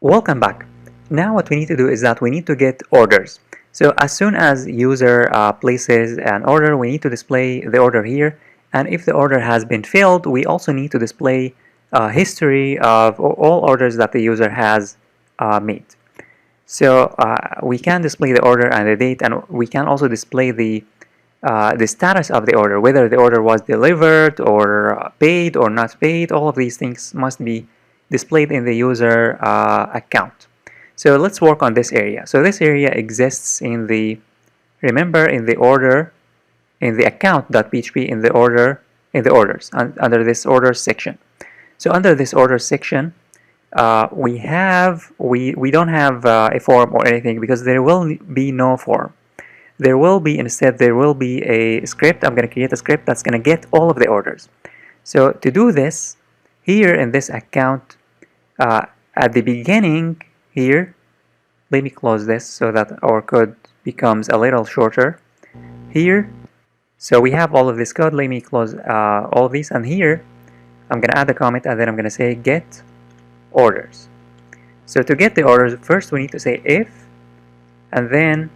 Welcome back. Now what we need to do is that we need to get orders. So as soon as user places an order, we need to display the order here. And if the order has been filled, we also need to display a history of all orders that the user has made. So we can display the order and the date, and we can also display the status of the order, whether the order was delivered or paid or not paid. All of these things must be displayed in the user account. So let's work on this area. So this area exists in the, remember, in the order, in the account.php, in the order, in the orders, under this orders section. So under this orders section, we don't have a form or anything because there will be no form. There will be a script. I'm going to create a script that's going to get all of the orders. So to do this, here in this account, at the beginning here, let me close this so that our code becomes a little shorter. Here, so we have all of this code. Let me close all of these, and here I'm going to add a comment, and then I'm going to say get orders. So to get the orders, first we need to say if, and then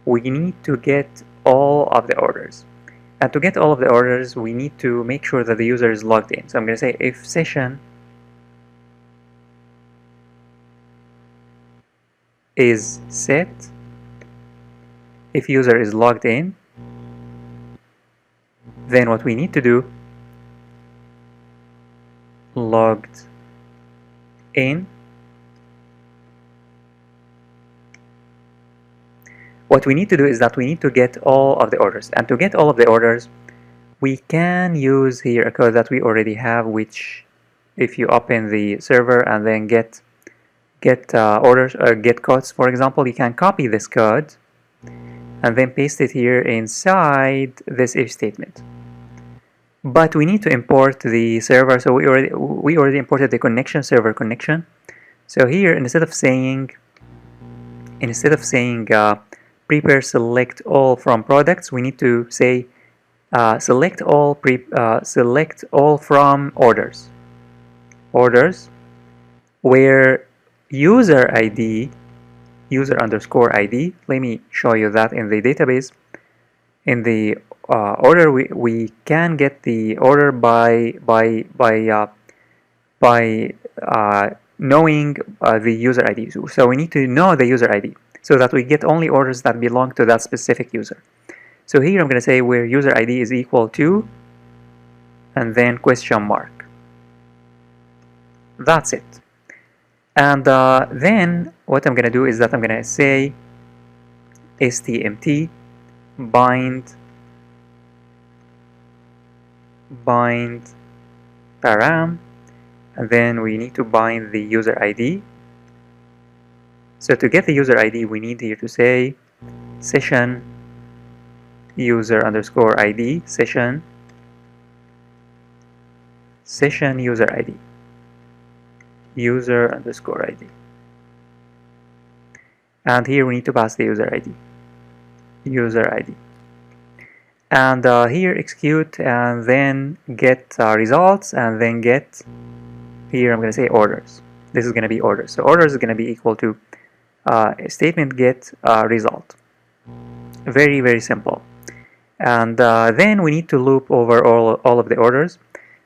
we need to get all of the orders. And to get all of the orders, we need to make sure that the user is logged in. So I'm going to say if session is set, if user is logged in, then what we need to do, logged in. What we need to do is that we need to get all of the orders. And to get all of the orders, we can use here a code that we already have, which if you open the server and then get orders or get codes, for example, you can copy this code and then paste it here inside this if statement. But we need to import the server, so we already imported the connection, server connection. So here, instead of saying prepare select all from products, we need to say select all from orders, where user ID, user underscore ID. Let me show you that in the database. In the order, we can get the order by knowing the user ID. So we need to know the user ID, so that we get only orders that belong to that specific user. So here I'm going to say where user ID is equal to, and then question mark. That's it. And then what I'm going to do is that I'm going to say stmt bind param, and then we need to bind the user ID. So to get the user ID, we need here to say session user underscore ID, session user ID, user underscore ID. And here we need to pass the user ID, and here execute, and then get results, and then get, here I'm going to say orders. This is going to be orders. So orders is going to be equal to statement get result. Very, very simple. And then we need to loop over all of the orders.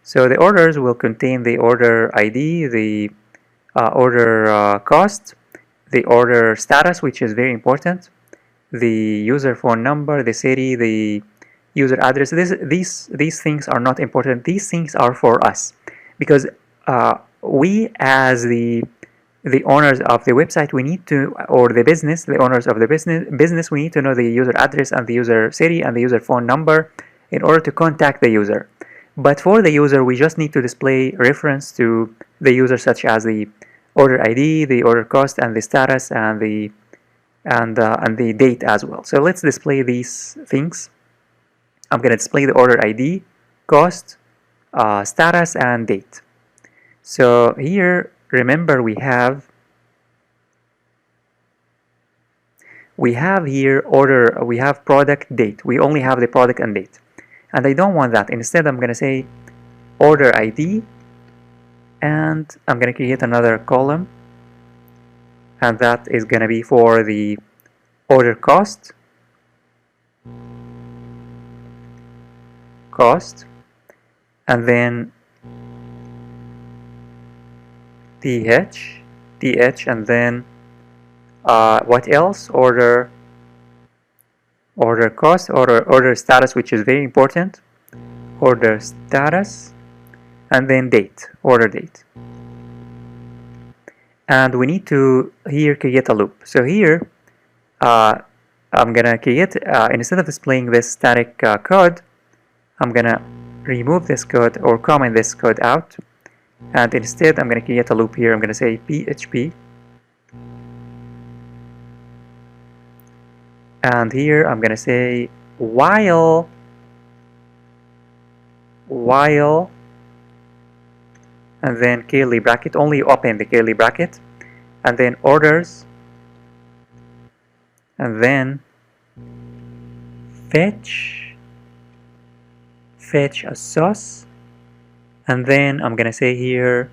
So the orders will contain the order ID, the order cost, the order status, which is very important, the user phone number, the city, the user address. These things are not important. These things are for us, because we as the owners of the website, we need to, or the business, the owners of the business, we need to know the user address and the user city and the user phone number in order to contact the user. But for the user, we just need to display reference to the user, such as the order ID, the order cost, and the status, and the date as well. So let's display these things. I'm going to display the order ID, cost, status, and date. So here, remember, we have here order, we have product, date. We only have the product and date, and I don't want that. Instead, I'm going to say order ID, and I'm going to create another column and that is going to be for the order cost, and then th, and then what else? Order cost, order status, which is very important. Order status, and then date, order date. And we need to here create a loop. So here I'm gonna create instead of displaying this static code, I'm gonna remove this code or comment this code out, and instead I'm gonna create a loop here. I'm gonna say PHP, and here I'm gonna say while and then curly bracket, only open the curly bracket, and then orders, and then fetch a source, and then I'm gonna say here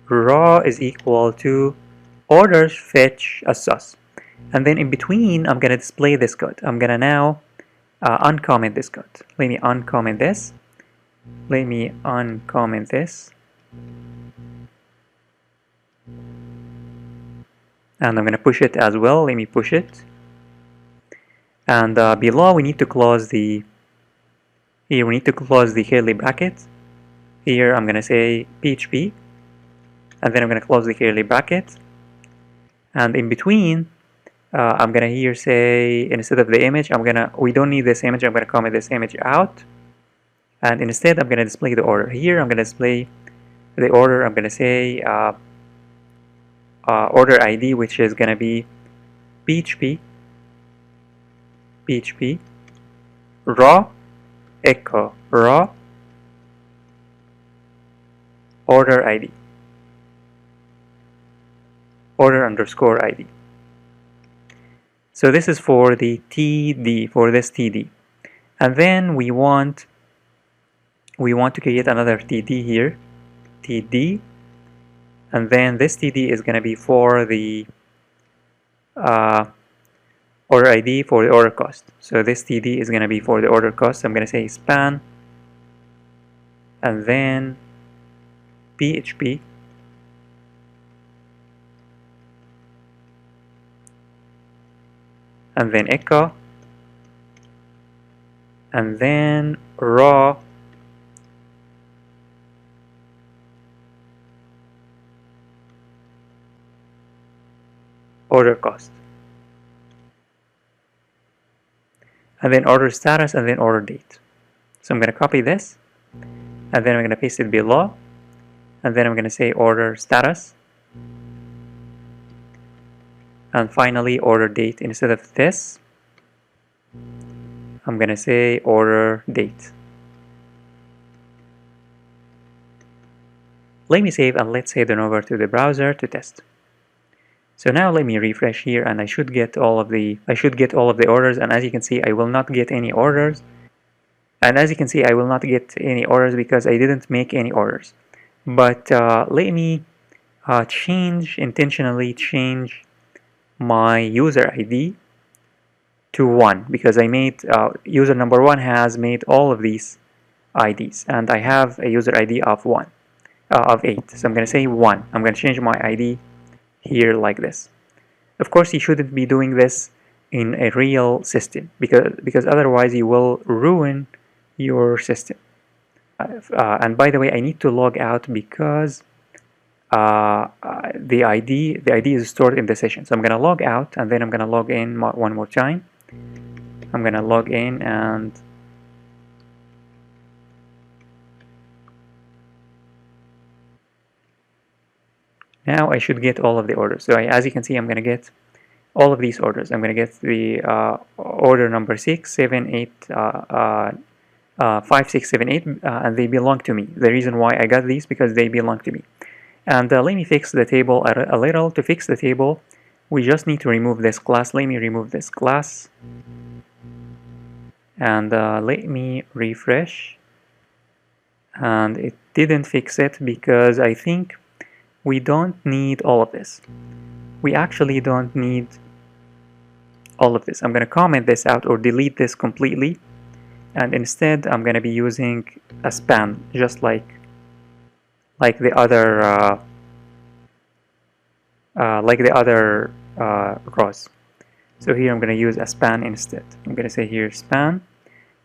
raw is equal to orders fetch a source, and then in between I'm gonna display this code. I'm gonna now uncomment this code. Let me uncomment this. And I'm gonna push it as well. Let me push it. And below we need to close the curly bracket. Here I'm gonna say PHP, and then I'm gonna close the curly bracket. And in between, I'm gonna here say, instead of the image, we don't need this image. I'm gonna comment this image out, and instead I'm gonna display the order. Here I'm gonna display the order. I'm gonna say order ID, which is gonna be PHP raw echo raw order ID, order underscore ID. So this is for the TD, for this TD. And then we want to create another TD here, TD, and then this TD is going to be for the order ID for the order cost. So this TD is going to be for the order cost. I'm going to say span, and then PHP, and then echo, and then raw order cost, and then order status, and then order date. So I'm going to copy this, and then I'm going to paste it below, and then I'm going to say order status, and finally order date. Instead of this, I'm going to say order date. Let me save, and let's head on over to the browser to test. So now let me refresh here, and I should get all of the orders, and as you can see I will not get any orders. And as you can see I will not get any orders because I didn't make any orders. But let me intentionally change my user ID to 1, because I made user number 1 has made all of these IDs, and I have a user ID of 8. So I'm going to say 1. I'm going to change my ID here like this. Of course you shouldn't be doing this in a real system, because otherwise you will ruin your system. And by the way, I need to log out because the ID is stored in the session. So I'm going to log out, and then I'm going to log in one more time. I'm going to log in, and now I should get all of the orders. So as you can see, I'm going to get all of these orders. I'm going to get the order number 6, 7, 8, 5, 6, 7, 8, and they belong to me. The reason why I got these, because they belong to me. And let me fix the table a little. To fix the table, we just need to remove this class. Let me remove this class, and let me refresh. And it didn't fix it because I think we don't need all of this. we actually don't need all of this. I'm going to comment this out or delete this completely, and instead I'm going to be using a span, just like the other rows. So here I'm going to use a span instead. I'm going to say here span,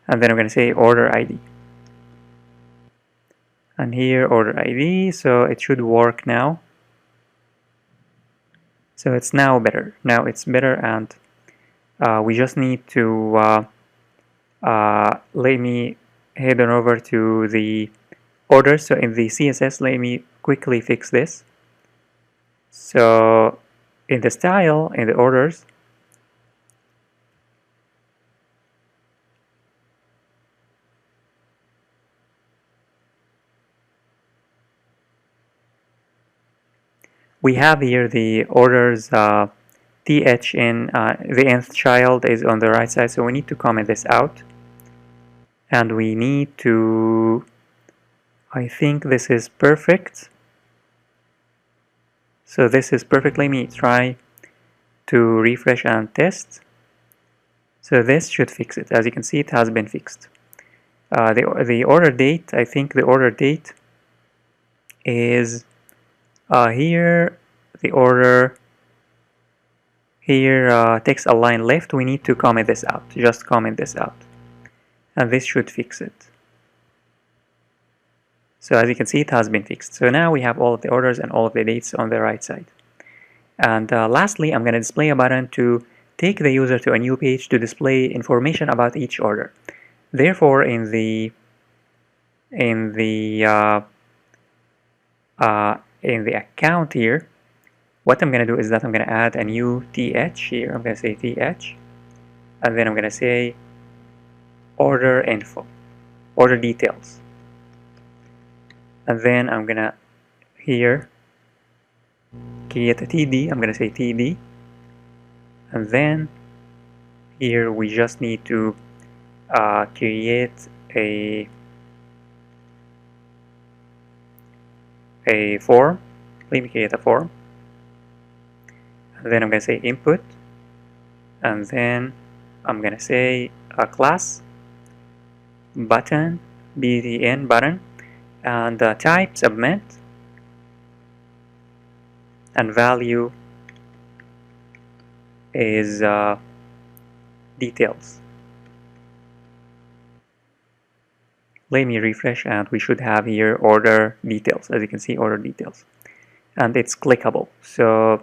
and then I'm going to say order ID, and here order ID. So it should work now. So it's now better. Now it's better, and we just need to let me head on over to the orders. So in the CSS, let me quickly fix this. So in the style, in the orders, we have here the orders th in the nth child is on the right side, so we need to comment this out, and we need to, I think this is perfect. So this is perfect. Let me try to refresh and test. So this should fix it. As you can see, it has been fixed. The order date, I think the order date is here. The order here takes a line left. We need to comment this out. Just comment this out, and this should fix it. So as you can see, it has been fixed. So now we have all of the orders and all of the dates on the right side. And lastly, I'm going to display a button to take the user to a new page to display information about each order. Therefore, in the account here, what I'm going to do is that I'm going to add a new th here. I'm going to say th, and then I'm going to say order info, order details, and then I'm going to here create a td. I'm going to say td, and then here we just need to create a form. Let me create a form, and then I'm going to say input, and then I'm going to say a class button, btn button, and type submit, and value is details. Let me refresh, and we should have here order details. As you can see, order details, and it's clickable, so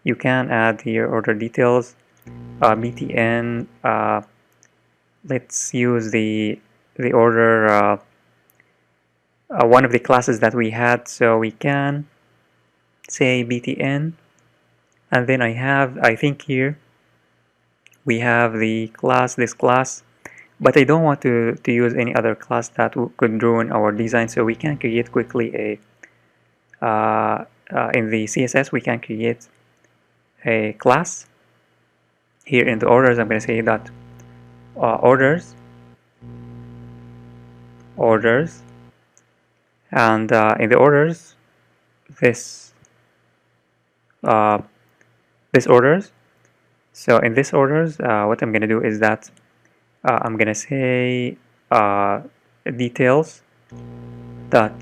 you can add here order details. btn, let's use the order one of the classes that we had, so we can say btn, and then I think here we have the class, this class, but I don't want to use any other class that could ruin our design, so we can create quickly a in the CSS we can create a class. Here in the orders, I'm going to say that orders, and in the orders, this orders. So in this orders, what I'm going to do is that I'm going to say details dot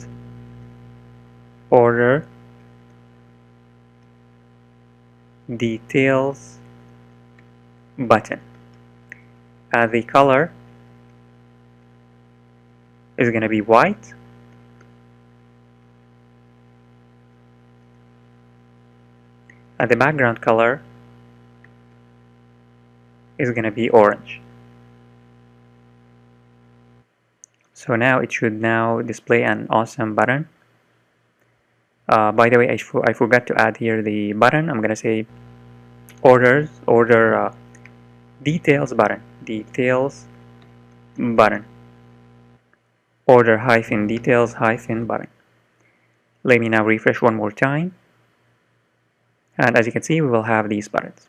order details button. The color is going to be white, and the background color is going to be orange. So now it should now display an awesome button. By the way, I forgot to add here the button. I'm going to say order details button, order hyphen details hyphen button. Let me now refresh one more time, and as you can see, we will have these buttons.